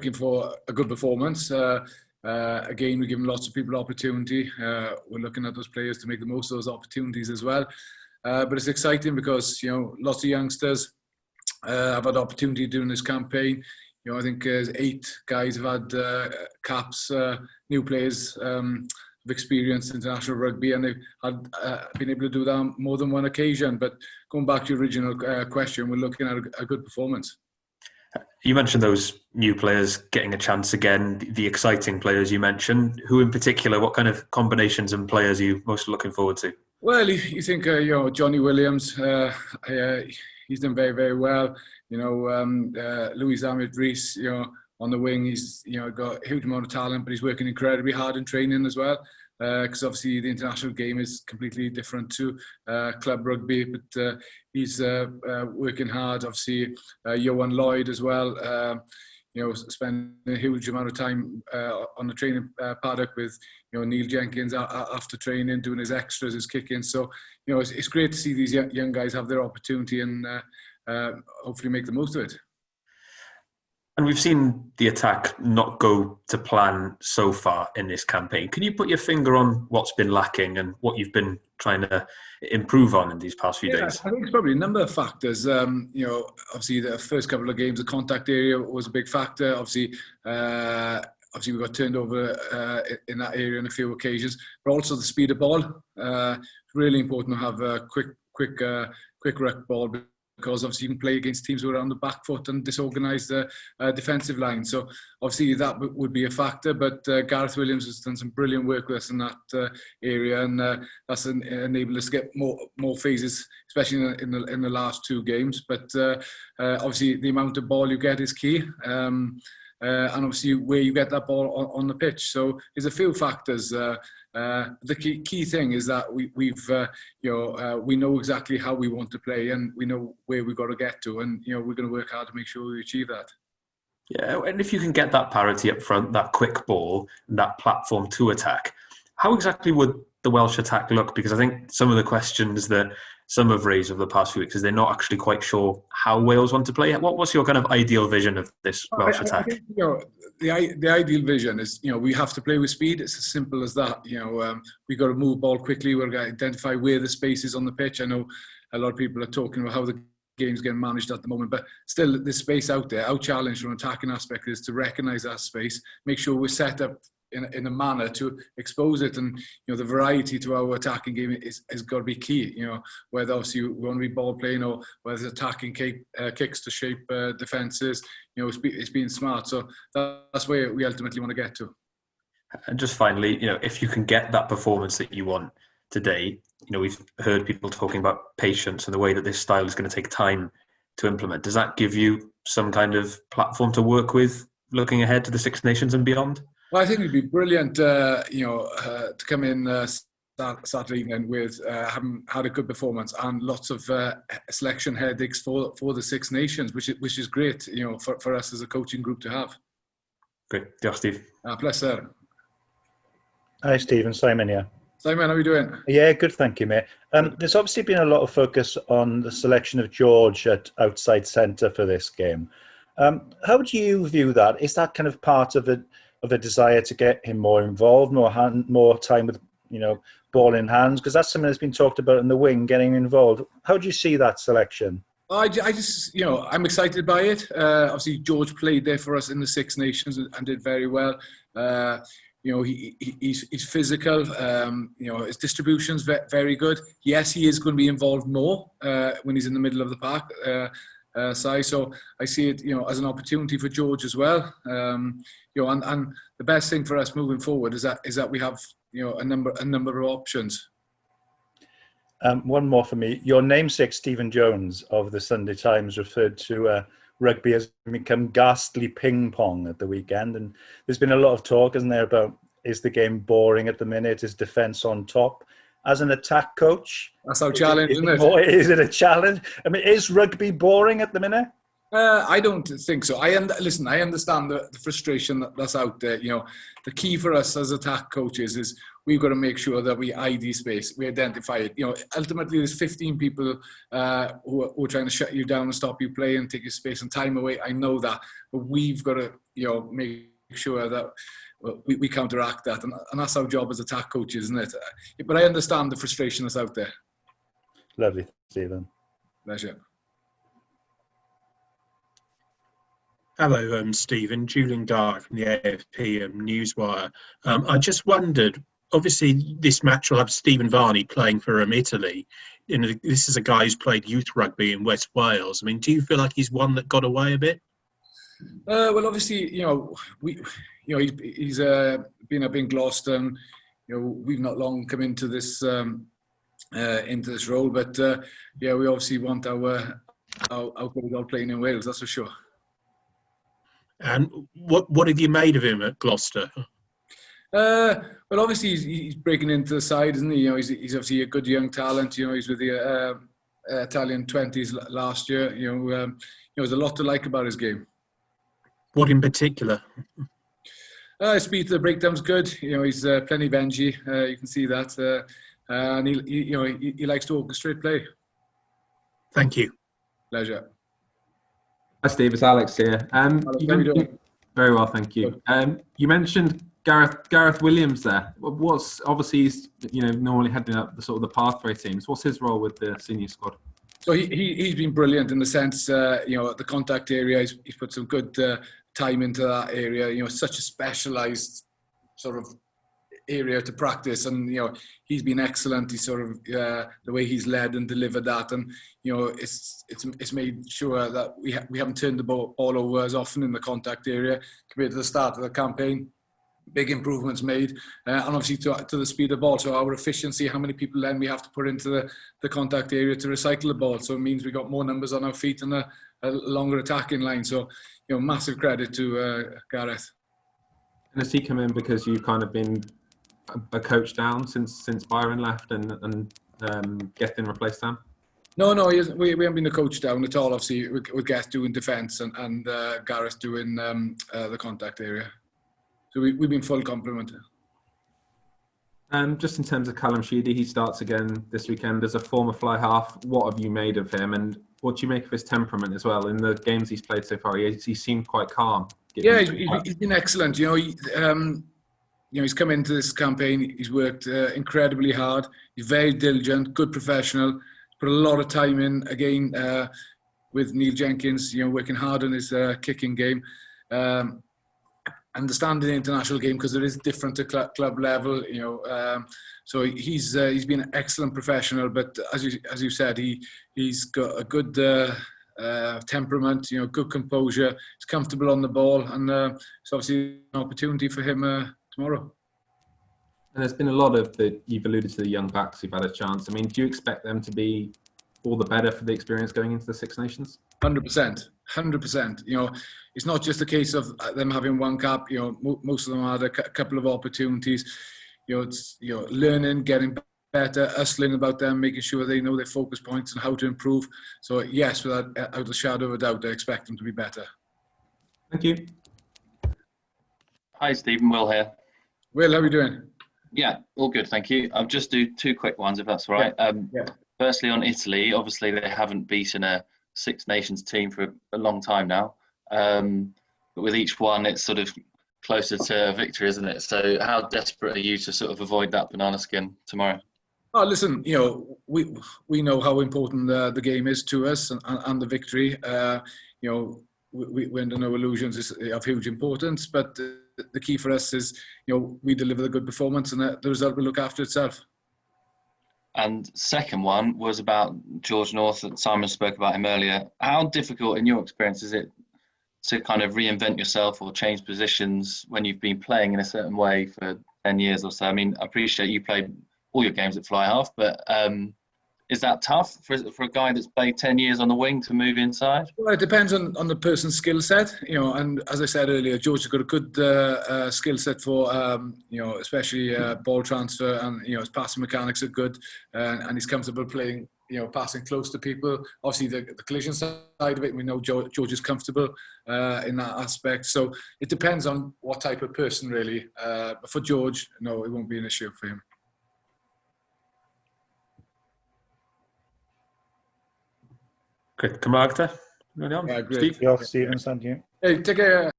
looking for a good performance. Again, we're giving lots of people opportunity. We're looking at those players to make the most of those opportunities as well. But it's exciting because, lots of youngsters have had opportunity during this campaign. I think 8 guys have had caps, new players have experienced international rugby, and they've been able to do that on more than one occasion. But going back to your original question, we're looking at a good performance. You mentioned those new players getting a chance again, the exciting players you mentioned. Who in particular, what kind of combinations and players are you most looking forward to? Well, you think, Johnny Williams, he's done very, very well. Louis Ahmed Rees, on the wing, he's got a huge amount of talent, but he's working incredibly hard in training as well. Because obviously the international game is completely different to club rugby, but he's working hard. Obviously, Johan Lloyd as well. Spending a huge amount of time on the training paddock with Neil Jenkins after training, doing his extras, his kick-ins. So it's great to see these young guys have their opportunity and hopefully make the most of it. And we've seen the attack not go to plan so far in this campaign. Can you put your finger on what's been lacking and what you've been trying to improve on in these past few days? I think it's probably a number of factors. Obviously the first couple of games, the contact area was a big factor. Obviously we got turned over in that area on a few occasions, but also the speed of ball. Really important to have a quick ruck ball, because obviously you can play against teams who are on the back foot and disorganise the defensive line. So obviously that would be a factor, but Gareth Williams has done some brilliant work with us in that area, and that's enabled us to get more phases, especially in the last 2 games. But obviously the amount of ball you get is key. And obviously where you get that ball on the pitch. So there's a few factors. The key thing is that we know exactly how we want to play, and we know where we've got to get to, and we're going to work hard to make sure we achieve that. Yeah, and if you can get that parity up front, that quick ball, and that platform to attack, how exactly would the Welsh attack look? Because I think some of the questions that some have raised over the past few weeks is they're not actually quite sure how Wales want to play. What's your kind of ideal vision of this Welsh attack? I think, the ideal vision is, we have to play with speed. It's as simple as that. We've got to move ball quickly. We've got to identify where the space is on the pitch. I know a lot of people are talking about how the game's getting managed at the moment, but still there's space out there. Our challenge from an attacking aspect is to recognise that space, make sure we're set up in a manner to expose it, and the variety to our attacking game has got to be key. Whether obviously we want to be ball playing or whether it's attacking kicks to shape defences. It's being smart. So that's where we ultimately want to get to. And just finally, if you can get that performance that you want today, we've heard people talking about patience and the way that this style is going to take time to implement. Does that give you some kind of platform to work with looking ahead to the Six Nations and beyond? Well, I think it'd be brilliant, to come in Saturday evening with having had a good performance and lots of selection headaches for the Six Nations, which is great, for us as a coaching group to have. Great. Diolch, Steve. Pleasure. Hi, Stephen. Simon here. Simon, how are you doing? Yeah, good, thank you, mate. There's obviously been a lot of focus on the selection of George at outside centre for this game. How do you view that? Is that kind of part of a desire to get him more involved, more time with, ball in hands? Because that's something that's been talked about in the wing, getting involved. How do you see that selection? I just, I'm excited by it. Obviously, George played there for us in the Six Nations and did very well. He's physical. His distribution's very good. Yes, he is going to be involved more when he's in the middle of the park. So I see it, as an opportunity for George as well. And the best thing for us moving forward is that we have, a number of options. One more for me. Your namesake Stephen Jones of the Sunday Times referred to rugby as become ghastly ping pong at the weekend, and there's been a lot of talk, isn't there, about is the game boring at the minute? Is defence on top? As an attack coach, that's our challenge, isn't it? Is it a challenge? I mean, is rugby boring at the minute? I don't think so. I understand the frustration that's out there. The key for us as attack coaches is we've got to make sure that we ID space, we identify it. Ultimately there's 15 people who are trying to shut you down and stop you playing, take your space and time away. I know that, but we've got to, make sure that we counteract that, and that's our job as attack coaches, isn't it? But I understand the frustration that's out there. Lovely, Stephen. Pleasure. Hello, Stephen. Julian Dark from the AFP Newswire. I just wondered, obviously this match will have Stephen Varney playing for Italy. This is a guy who's played youth rugby in West Wales. I mean, do you feel like he's one that got away a bit? Well, obviously, he's been up in Gloucester, and we've not long come into this role, but we obviously want our good playing in Wales, that's for sure. And what have you made of him at Gloucester? Well, obviously he's breaking into the side, isn't he? He's obviously a good young talent. He's with the Italian 20s last year. There's a lot to like about his game. What in particular? His speed to the breakdown's good. He's plenty of energy. You can see that, and he likes to orchestrate play. Thank you. Pleasure. Hi Steve, it's Alex here. Alex, how are you doing? Very well, thank you. You mentioned Gareth Williams there. What's obviously he's normally heading up the sort of the pathway teams. What's his role with the senior squad? So he's been brilliant in the sense the contact area. He's put some good time into that area. Such a specialised sort of area to practice, and he's been excellent. He's sort of the way he's led and delivered that, and it's made sure that we haven't turned the ball over as often in the contact area compared to the start of the campaign. Big improvements made, and obviously to the speed of the ball. So our efficiency, how many people then we have to put into the contact area to recycle the ball. So it means we got more numbers on our feet and a longer attacking line. So massive credit to Gareth. And has he come in because you've kind of been a coach down since Byron left and Gethin replaced Sam? No, we haven't been a coach down at all. Obviously, with Geth doing defence and Gareth doing the contact area. So we've been full complement. Just in terms of Callum Sheedy, he starts again this weekend as a former fly half. What have you made of him, and what do you make of his temperament as well? In the games he's played so far, he seemed quite calm. Yeah, he's been excellent. He's come into this campaign. He's worked incredibly hard. He's very diligent, good professional. Put a lot of time in again with Neil Jenkins. Working hard on his kicking game. Understanding the international game because it is different to club level, so he's been an excellent professional. But as you said, he's got a good temperament, good composure. He's comfortable on the ball, and it's obviously an opportunity for him tomorrow. And there's been a lot of you've alluded to the young backs who've had a chance. I mean, do you expect them to be all the better for the experience going into the Six Nations? 100%. It's not just a case of them having one cap. Most of them had a couple of opportunities. It's learning, getting better, us learning about them, making sure they know their focus points and how to improve. So yes, without a shadow of a doubt, I expect them to be better. Thank you. Hi, Stephen. Will here. Will, how are you doing? Yeah, all good, thank you. I'll just do two quick ones, if that's all right. Yeah. Firstly, on Italy, obviously they haven't beaten a Six Nations team for a long time now. But with each one, it's sort of closer to victory, isn't it? So how desperate are you to sort of avoid that banana skin tomorrow? Oh, listen, we know how important the game is to us and the victory. We're under no illusions it's of huge importance, but the key for us is, we deliver the good performance and the result will look after itself. And second one was about George North, that Simon spoke about him earlier. How difficult, in your experience, is it to kind of reinvent yourself or change positions when you've been playing in a certain way for 10 years or so? I mean, I appreciate you played all your games at fly half, but is that tough for a guy that's played 10 years on the wing to move inside? Well, it depends on the person's skill set, and as I said earlier, George has got a good skill set for, especially ball transfer, and, his passing mechanics are good, and he's comfortable playing, passing close to people. Obviously, the collision side of it, we know George is comfortable in that aspect. So it depends on what type of person, really. But for George, no, it won't be an issue for him. Great. Camargta? Yeah, great. Steve? Yeah, Stephen, thank you. Hey, take care.